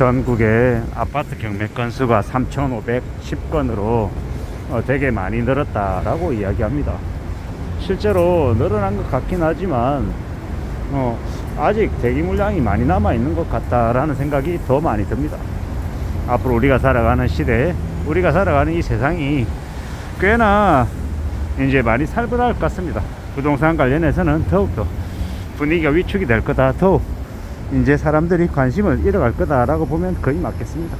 전국의 아파트 경매 건수가 3,510건으로 되게 많이 늘었다라고 이야기합니다. 실제로 늘어난 것 같긴 하지만 아직 대기 물량이 많이 남아 있는 것 같다라는 생각이 더 많이 듭니다. 앞으로 우리가 살아가는 시대, 우리가 살아가는 이 세상이 꽤나 이제 많이 살벌할 것 같습니다. 부동산 관련해서는 더욱더 분위기가 위축이 될 거다, 더욱 이제 사람들이 관심을 잃어갈 거다라고 보면 거의 맞겠습니다.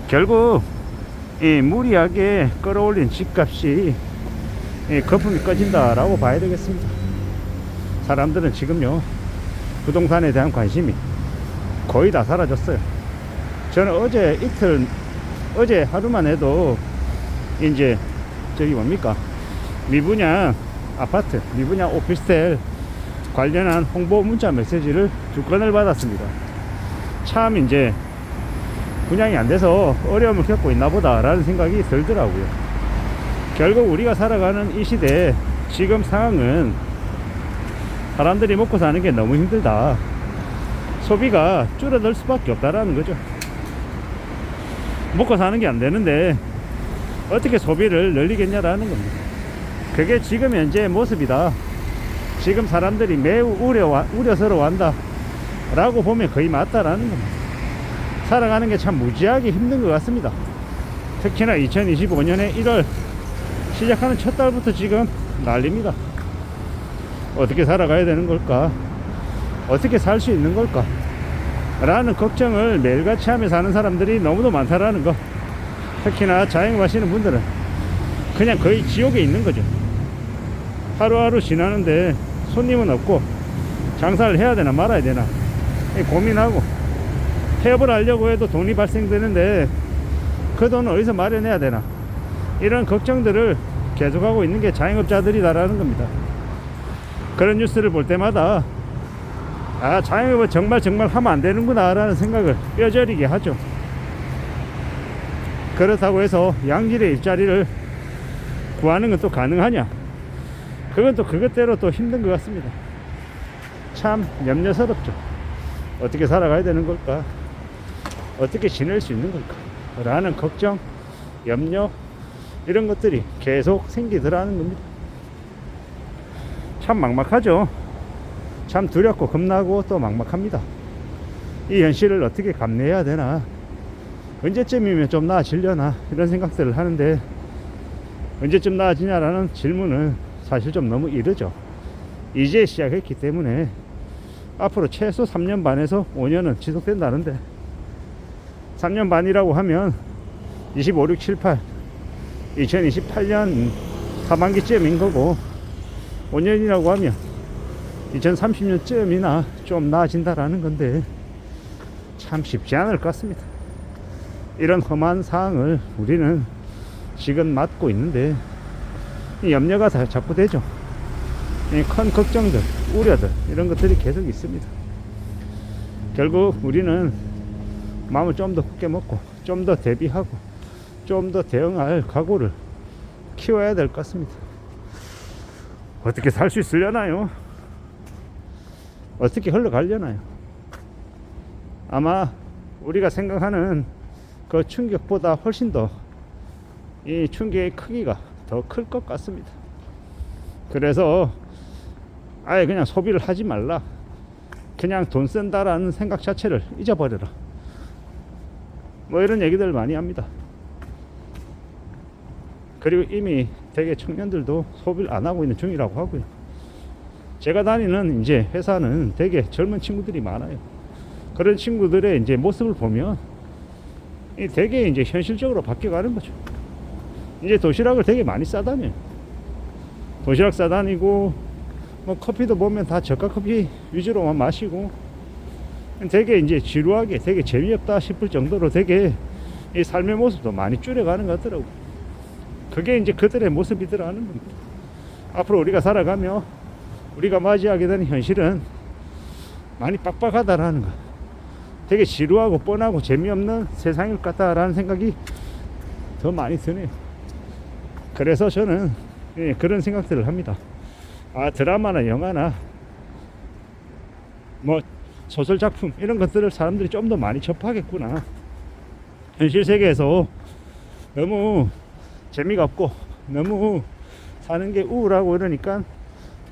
결국 이 무리하게 끌어올린 집값이 거품이 꺼진다라고 봐야 되겠습니다. 사람들은 지금요, 부동산에 대한 관심이 거의 다 사라졌어요. 저는 어제 하루만 해도 이제 저기 뭡니까, 미분양 아파트, 미분양 오피스텔 관련한 홍보 문자 메시지를 2건을 받았습니다. 참 이제 분양이 안 돼서 어려움을 겪고 있나 보다 라는 생각이 들더라고요. 결국 우리가 살아가는 이 시대에 지금 상황은 사람들이 먹고 사는 게 너무 힘들다, 소비가 줄어들 수밖에 없다라는 거죠. 먹고 사는 게 안 되는데 어떻게 소비를 늘리겠냐라는 겁니다. 그게 지금 현재의 모습이다, 지금 사람들이 매우 우려스러워한다 라고 보면 거의 맞다라는 겁니다. 살아가는 게 참 무지하게 힘든 것 같습니다. 특히나 2025년에 1월 시작하는 첫 달부터 지금 난립니다. 어떻게 살아가야 되는 걸까, 어떻게 살 수 있는 걸까 라는 걱정을 매일같이 하며 사는 사람들이 너무도 많다라는 거. 특히나 자영업하시는 분들은 그냥 거의 지옥에 있는 거죠. 하루하루 지나는데 손님은 없고 장사를 해야 되나 말아야 되나 고민하고, 폐업을 하려고 해도 돈이 발생되는데 그 돈은 어디서 마련해야 되나, 이런 걱정들을 계속하고 있는 게 자영업자들이다라는 겁니다. 그런 뉴스를 볼 때마다 자영업은 정말 하면 안 되는구나 라는 생각을 뼈저리게 하죠. 그렇다고 해서 양질의 일자리를 구하는 건 또 가능하냐, 그건 또 그것대로 또 힘든 것 같습니다. 참 염려스럽죠. 어떻게 살아가야 되는 걸까, 어떻게 지낼 수 있는 걸까 라는 걱정, 염려, 이런 것들이 계속 생기더라는 겁니다. 참 막막하죠. 참 두렵고 겁나고 또 막막합니다. 이 현실을 어떻게 감내해야 되나, 언제쯤이면 좀 나아지려나, 이런 생각들을 하는데 언제쯤 나아지냐라는 질문은 사실 좀 너무 이르죠. 이제 시작했기 때문에 앞으로 최소 3년 반에서 5년은 지속된다는데, 3년 반이라고 하면 25, 6, 7, 8 2028년 하반기쯤인 거고, 5년이라고 하면 2030년쯤이나 좀 나아진다라는 건데 참 쉽지 않을 것 같습니다. 이런 험한 상황을 우리는 지금 맞고 있는데 이 염려가 자꾸 되죠. 이 큰 걱정들, 우려들, 이런 것들이 계속 있습니다. 결국 우리는 마음을 좀 더 굳게 먹고 좀 더 대비하고 좀 더 대응할 각오를 키워야 될 것 같습니다. 어떻게 살 수 있으려나요? 어떻게 흘러가려나요? 아마 우리가 생각하는 그 충격보다 훨씬 더 이 충격의 크기가 더 클 것 같습니다. 그래서 아예 그냥 소비를 하지 말라, 그냥 돈 쓴다라는 생각 자체를 잊어버려라, 뭐 이런 얘기들 많이 합니다. 그리고 이미 되게 청년들도 소비를 안 하고 있는 중이라고 하고요. 제가 다니는 이제 회사는 되게 젊은 친구들이 많아요. 그런 친구들의 이제 모습을 보면 되게 이제 현실적으로 바뀌어가는 거죠. 이제 도시락을 되게 많이 싸다녀요. 도시락 싸다니고 뭐 커피도 보면 다 저가 커피 위주로만 마시고, 되게 이제 지루하게, 되게 재미없다 싶을 정도로 되게 이 삶의 모습도 많이 줄여가는 것 같더라고요. 그게 이제 그들의 모습이더라는 겁니다. 앞으로 우리가 살아가며 우리가 맞이하게 되는 현실은 많이 빡빡하다라는 거, 되게 지루하고 뻔하고 재미없는 세상일 것 같다라는 생각이 더 많이 드네요. 그래서 저는 그런 생각들을 합니다. 드라마나 영화나 뭐 소설 작품 이런 것들을 사람들이 좀 더 많이 접하겠구나. 현실 세계에서 너무 재미가 없고 너무 사는 게 우울하고 이러니까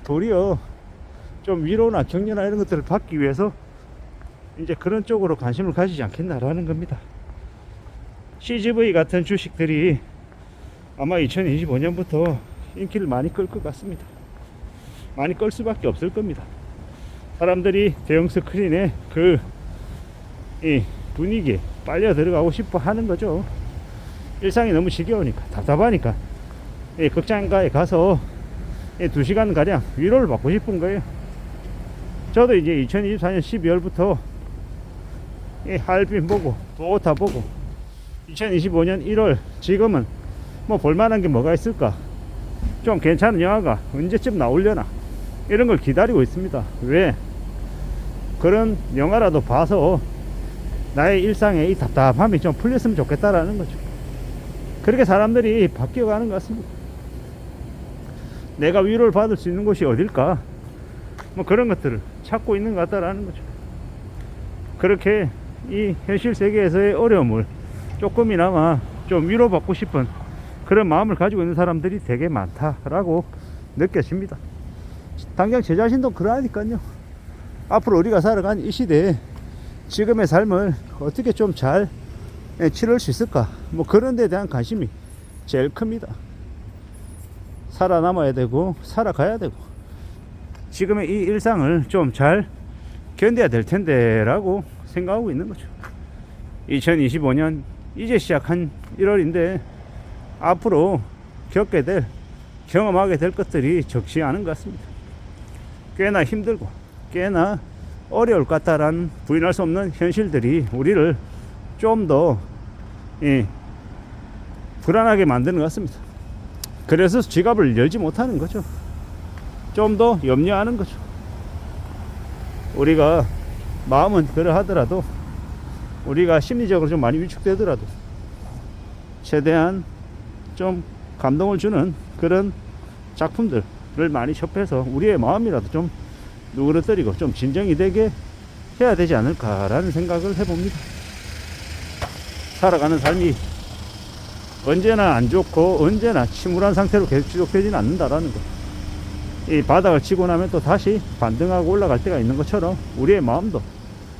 도리어 좀 위로나 격려나 이런 것들을 받기 위해서 이제 그런 쪽으로 관심을 가지지 않겠나라는 겁니다. CGV 같은 주식들이 아마 2025년부터 인기를 많이 끌 것 같습니다. 많이 끌 수밖에 없을 겁니다. 사람들이 대형 스크린에 이 분위기에 빨려 들어가고 싶어 하는 거죠. 일상이 너무 지겨우니까, 답답하니까 극장가에 가서 2시간 가량 위로를 받고 싶은 거예요. 저도 이제 2024년 12월부터 하얼빈 보고 보고타 보고 2025년 1월 지금은 뭐 볼만한 게 뭐가 있을까, 좀 괜찮은 영화가 언제쯤 나오려나 이런 걸 기다리고 있습니다. 왜? 그런 영화라도 봐서 나의 일상의 이 답답함이 좀 풀렸으면 좋겠다라는 거죠. 그렇게 사람들이 바뀌어가는 것 같습니다. 내가 위로를 받을 수 있는 곳이 어딜까, 뭐 그런 것들을 찾고 있는 것 같다라는 거죠. 그렇게 이 현실 세계에서의 어려움을 조금이나마 좀 위로받고 싶은 그런 마음을 가지고 있는 사람들이 되게 많다라고 느껴집니다. 당장 제 자신도 그러하니까요. 앞으로 우리가 살아간 이 시대에 지금의 삶을 어떻게 좀 잘 치를 수 있을까, 뭐 그런 데 대한 관심이 제일 큽니다. 살아남아야 되고 살아가야 되고 지금의 이 일상을 좀 잘 견뎌야 될 텐데 라고 생각하고 있는 거죠. 2025년 이제 시작한 1월인데 앞으로 겪게 될, 경험하게 될 것들이 적지 않은 것 같습니다. 꽤나 힘들고 꽤나 어려울 것 같다라는 부인할 수 없는 현실들이 우리를 좀 더 불안하게 만드는 것 같습니다. 그래서 지갑을 열지 못하는 거죠. 좀 더 염려하는 거죠. 우리가 마음은 그러하더라도, 우리가 심리적으로 좀 많이 위축되더라도 최대한 좀 감동을 주는 그런 작품들을 많이 접해서 우리의 마음이라도 좀 누그러뜨리고 좀 진정이 되게 해야 되지 않을까라는 생각을 해봅니다. 살아가는 삶이 언제나 안 좋고 언제나 침울한 상태로 계속 지속되지는 않는다라는 거. 이 바닥을 치고 나면 또 다시 반등하고 올라갈 때가 있는 것처럼 우리의 마음도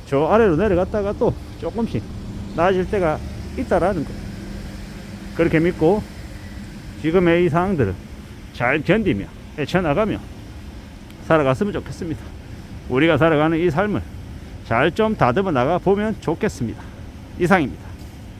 저 아래로 내려갔다가 또 조금씩 나아질 때가 있다라는 거. 그렇게 믿고 지금의 이 상황들을 잘 견디며 헤쳐나가며 살아갔으면 좋겠습니다. 우리가 살아가는 이 삶을 잘 좀 다듬어 나가 보면 좋겠습니다. 이상입니다.